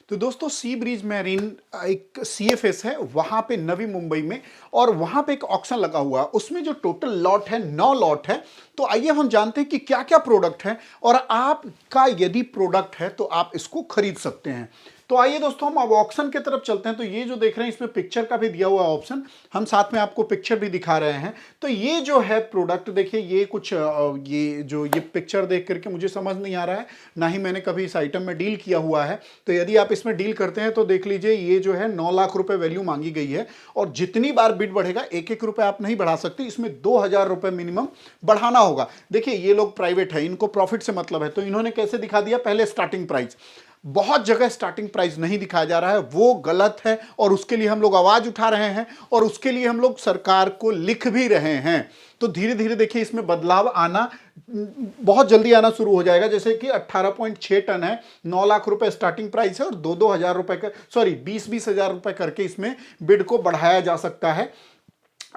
तो दोस्तों सी Bridge marine एक सीएफएस है वहां पे नवी मुंबई में, और वहां पे एक ऑक्शन लगा हुआ है। उसमें जो टोटल लॉट है 9 लॉट है। तो आइए हम जानते हैं कि क्या क्या प्रोडक्ट है और आपका यदि प्रोडक्ट है तो आप इसको खरीद सकते हैं। तो आइए दोस्तों हम अब ऑप्शन की तरफ चलते हैं। तो ये जो देख रहे हैं इसमें पिक्चर का भी दिया हुआ ऑप्शन, हम साथ में आपको पिक्चर भी दिखा रहे हैं। तो ये जो है प्रोडक्ट देखिए, ये कुछ ये पिक्चर देख करके मुझे समझ नहीं आ रहा है, ना ही मैंने कभी इस आइटम में डील किया हुआ है। तो यदि आप इसमें डील करते हैं तो देख लीजिए, ये जो है 9 लाख रुपए वैल्यू मांगी गई है, और जितनी बार बिड बढ़ेगा 1-1 रुपए आप नहीं बढ़ा सकते, इसमें 2000 रुपए मिनिमम बढ़ाना होगा। देखिए ये लोग प्राइवेट है, इनको प्रॉफिट से मतलब है, तो इन्होंने कैसे दिखा दिया, पहले स्टार्टिंग प्राइस। बहुत जगह स्टार्टिंग प्राइस नहीं दिखाया जा रहा है, वो गलत है, और उसके लिए हम लोग आवाज उठा रहे हैं, और उसके लिए हम लोग सरकार को लिख भी रहे हैं। तो धीरे धीरे देखिए इसमें बदलाव आना बहुत जल्दी आना शुरू हो जाएगा। जैसे कि 18.6 टन है, 9 लाख रुपए स्टार्टिंग प्राइस है, और 2-2 हजार रुपए का, सॉरी 20-20 हजार रुपए करके इसमें बिड को बढ़ाया जा सकता है।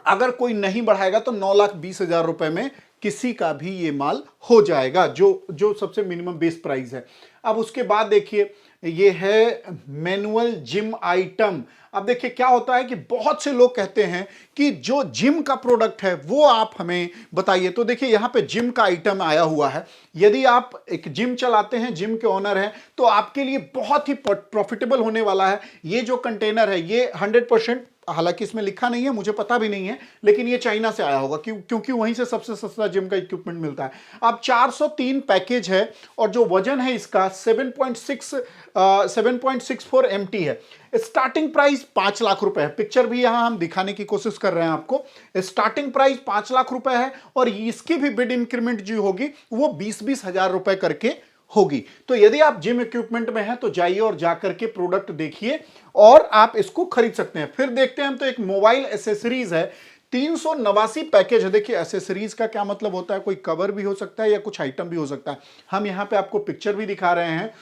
अगर कोई नहीं बढ़ाएगा तो 9,20,000 रुपए में किसी का भी ये माल हो जाएगा, जो सबसे मिनिमम बेस प्राइस है। अब उसके बाद देखिए ये है मैनुअल जिम आइटम। अब देखिए क्या होता है कि बहुत से लोग कहते हैं कि जो जिम का प्रोडक्ट है वो आप हमें बताइए। तो देखिए यहाँ पे जिम का आइटम आया हुआ है। यदि आप एक जिम चलाते हैं, जिम के ओनर हैं, तो आपके लिए बहुत ही प्रॉफिटेबल होने वाला है। ये जो कंटेनर है ये 100%, हालांकि इसमें लिखा नहीं है, मुझे पता भी नहीं है, लेकिन ये चाइना से आया होगा, क्योंकि वहीं से सबसे सस्ता जिम का इक्विपमेंट मिलता है। अब 403 पैकेज है, और जो वजन है इसका 7.64 MT है। स्टार्टिंग प्राइस 5 लाख रुपए है। पिक्चर भी यहां हम दिखाने की कोशिश कर रहे हैं आपको। स्टार्टिंग प्राइस 5 लाख रुपए है, और इसकी भी बिड इंक्रीमेंट जो होगी वो 20-20 हजार रुपए करके होगी। तो यदि आप जिम इक्विपमेंट में हैं तो जाइए और जाकर के प्रोडक्ट देखिए और आप इसको खरीद सकते हैं। फिर देखते हैं हम, तो एक मोबाइल एसेसरीज है, 389 पैकेज है। देखिए एसेसरीज का क्या मतलब होता है, कोई कवर भी हो सकता है या कुछ आइटम भी हो सकता है। हम यहां पे आपको पिक्चर भी दिखा रहे हैं,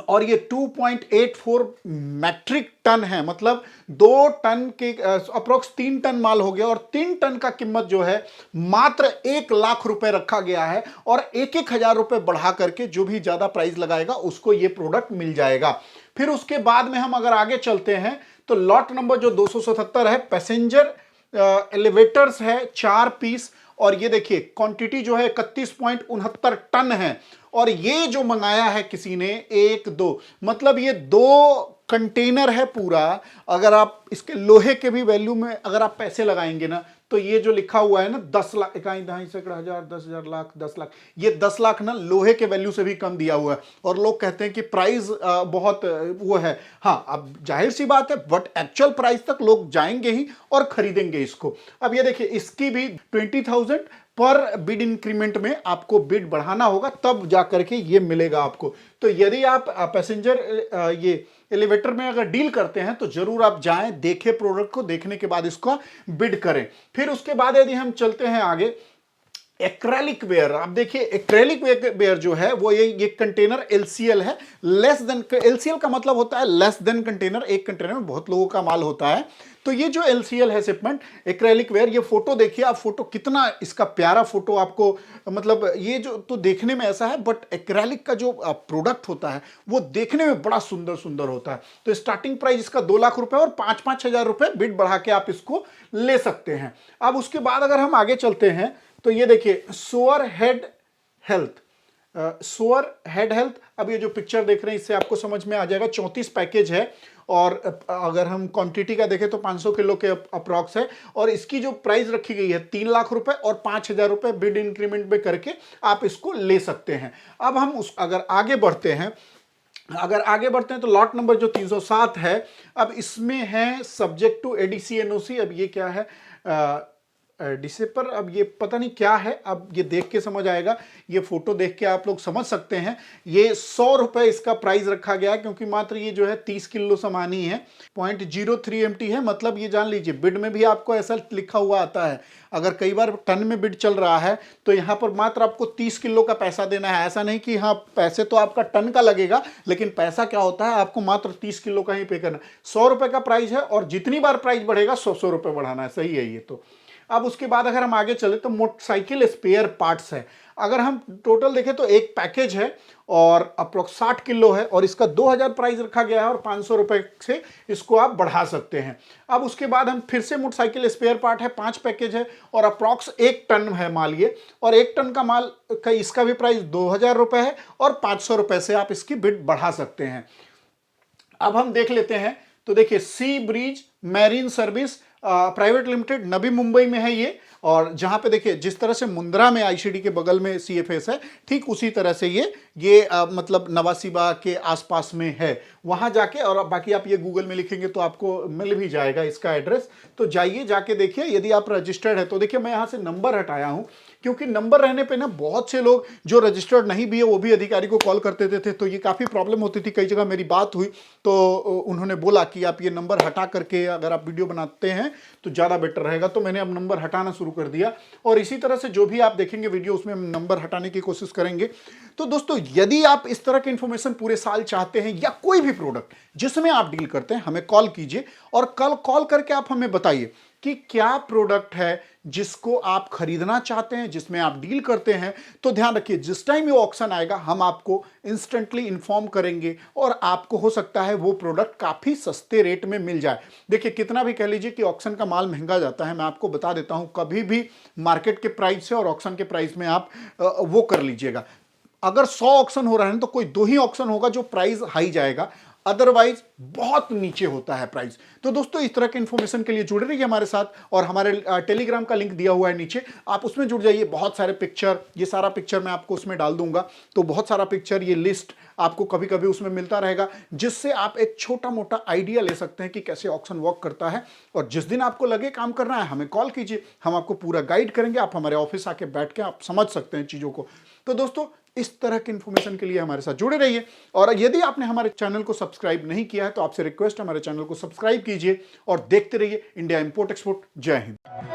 और ये 2.84 मैट्रिक टन है, मतलब 2 टन के अप्रोक्स 3 टन माल हो गया, और 3 टन का कीमत जो है मात्र 1 लाख रुपए रखा गया है, और 1-1 हजार रुपए बढ़ा करके जो भी ज्यादा प्राइस लगाएगा उसको ये प्रोडक्ट मिल जाएगा। फिर उसके बाद में हम अगर आगे चलते हैं तो लॉट नंबर जो 277 है, पैसेंजर एलिवेटर्स है 4 पीस, और ये देखिए क्वांटिटी जो है 31.69 टन है। और ये जो मंगाया है किसी ने 1-2, मतलब ये 2 कंटेनर है पूरा। अगर आप इसके लोहे के भी वैल्यू में अगर आप पैसे लगाएंगे ना, तो ये जो लिखा हुआ है ना 10 लाख, 1.5 सैकड़ा हजार, 10,000 लाख, 10 लाख, ये 10 लाख ना लोहे के वैल्यू से भी कम दिया हुआ है। और लोग कहते हैं कि प्राइस बहुत वो है। हाँ, अब जाहिर सी बात है, बट एक्चुअल प्राइस तक लोग जाएंगे ही और खरीदेंगे इसको। अब ये देखिए इसकी भी 20,000 पर बिड इंक्रीमेंट में आपको बिड बढ़ाना होगा, तब जाकर के ये मिलेगा आपको। तो यदि आप पैसेंजर ये एलिवेटर में अगर डील करते हैं तो जरूर आप जाएं, देखें प्रोडक्ट को, देखने के बाद इसको बिड करें। फिर उसके बाद यदि हम चलते हैं आगे, एक्रेलिक वेयर। आप देखिए एक्रेलिक वेयर जो है वो ये कंटेनर LCL है, लेस देन। LCL का मतलब होता है लेस देन कंटेनर, एक कंटेनर में बहुत लोगों का माल होता है। तो ये जो LCL है शिपमेंट एक्रेलिक वेयर, ये फोटो देखिए आप, फोटो कितना इसका प्यारा फोटो आपको, मतलब ये जो तो देखने में ऐसा है, बट एक्रेलिक का जो प्रोडक्ट होता है वो देखने में बड़ा सुंदर सुंदर होता है। तो स्टार्टिंग प्राइस इसका 2 लाख रुपए, और 5-5 हजार रुपए बिड बढ़ा के आप इसको ले सकते हैं। अब उसके बाद अगर हम आगे चलते हैं तो ये देखिए sore head health, sore head health. अब ये जो पिक्चर देख रहे हैं इससे आपको समझ में आ जाएगा। 34 पैकेज है, और अगर हम क्वांटिटी का देखें तो 500 किलो के अप्रॉक्स है, और इसकी जो प्राइस रखी गई है 3 लाख रुपए, और 5,000 रुपए बिड इंक्रीमेंट में करके आप इसको ले सकते हैं। अब हम अगर आगे बढ़ते हैं तो लॉट नंबर जो 307 है, अब इसमें है सब्जेक्ट टू ADC NOC। अब ये क्या है, डिसेपर, अब ये पता नहीं क्या है, अब ये देख के समझ आएगा, ये फोटो देख के आप लोग समझ सकते हैं। ये 100 रुपए इसका प्राइस रखा गया है, क्योंकि मात्र ये जो है 30 किलो सामान ही है, 0.03 MT है। मतलब ये जान लीजिए बिड में भी आपको ऐसा लिखा हुआ आता है, अगर कई बार टन में बिड चल रहा है तो यहाँ पर मात्र आपको 30 किलो का पैसा देना है। ऐसा नहीं कि हाँ पैसे तो आपका टन का लगेगा, लेकिन पैसा क्या होता है, आपको मात्र 30 किलो का ही पे करना है। 100 रुपए का प्राइस है, और जितनी बार प्राइस बढ़ेगा 100 रुपए बढ़ाना है। सही है ये तो। अब उसके बाद अगर हम आगे चले तो मोटरसाइकिल स्पेयर पार्ट्स है। अगर हम टोटल देखें तो एक पैकेज है और अप्रोक्स 60 किलो है और इसका 2000 प्राइस रखा गया है और 500 रुपए से इसको आप बढ़ा सकते हैं। अब उसके बाद हम फिर से मोटरसाइकिल स्पेयर पार्ट है, 5 पैकेज है और अप्रोक्स 1 टन है माल ये, और 1 टन का माल का इसका भी प्राइस 2000 रुपए है और 500 रुपए से आप इसकी बिड बढ़ा सकते हैं। अब हम देख लेते हैं तो देखिए Sea Bridge Marine Service Private Limited, Navi Mumbai में है ये, और जहां पे देखिए जिस तरह से मुंद्रा में आईसीडी के बगल में सीएफएस है, ठीक उसी तरह से ये मतलब नवासीबा के आसपास में है। वहां जाके, और बाकी आप ये गूगल में लिखेंगे तो आपको मिल भी जाएगा इसका एड्रेस, तो जाइए जाके देखिए। यदि आप रजिस्टर्ड है तो देखिए मैं यहां से नंबर हटाया हूं क्योंकि नंबर रहने पे ना बहुत से लोग जो रजिस्टर्ड नहीं भी है वो भी अधिकारी को कॉल करते थे, तो ये काफ़ी प्रॉब्लम होती थी। कई जगह मेरी बात हुई तो उन्होंने बोला कि आप ये नंबर हटा करके अगर आप वीडियो बनाते हैं तो ज़्यादा बेटर रहेगा, तो मैंने अब नंबर हटाना शुरू कर दिया। और इसी तरह से जो भी आप देखेंगे वीडियो उसमें हम नंबर हटाने की कोशिश करेंगे। तो दोस्तों यदि आप इस तरह के इंफॉर्मेशन पूरे साल चाहते हैं या कोई भी प्रोडक्ट जिसमें आप डील करते हैं, हमें कॉल कीजिए और कल कॉल करके आप हमें बताइए कि क्या प्रोडक्ट है जिसको आप खरीदना चाहते हैं, जिसमें आप डील करते हैं। तो ध्यान रखिए जिस टाइम ये ऑक्शन आएगा हम आपको इंस्टेंटली इन्फॉर्म करेंगे और आपको हो सकता है वो प्रोडक्ट काफ़ी सस्ते रेट में मिल जाए। देखिए कितना भी कह लीजिए कि ऑक्शन का माल महंगा जाता है, मैं आपको बता देता हूं कभी भी मार्केट के प्राइस से और ऑक्शन के प्राइस में आप वो कर लीजिएगा। अगर 100 ऑक्शन हो रहा है तो कोई 2 ही ऑक्शन होगा जो प्राइस हाई जाएगा, अदरवाइज बहुत नीचे होता है प्राइस। तो दोस्तों इस तरह के इंफॉर्मेशन के लिए जुड़े रहिए हमारे साथ, और हमारे टेलीग्राम का लिंक दिया हुआ है नीचे, आप उसमें जुड़ जाइए। बहुत सारे पिक्चर, ये सारा पिक्चर मैं आपको उसमें डाल दूंगा, तो बहुत सारा पिक्चर, ये लिस्ट आपको कभी कभी उसमें मिलता रहेगा, जिससे आप एक छोटा मोटा आइडिया ले सकते हैं कि कैसे ऑक्शन वर्क करता है। और जिस दिन आपको लगे काम करना है हमें कॉल कीजिए, हम आपको पूरा गाइड करेंगे। आप हमारे ऑफिस आके बैठ के आप समझ सकते हैं चीज़ों को। तो दोस्तों इस तरह की इंफॉर्मेशन के लिए हमारे साथ जुड़े रहिए, और यदि आपने हमारे चैनल को सब्सक्राइब नहीं किया है तो आपसे रिक्वेस्ट है हमारे चैनल को सब्सक्राइब कीजिए और देखते रहिए इंडिया इंपोर्ट एक्सपोर्ट। जय हिंद।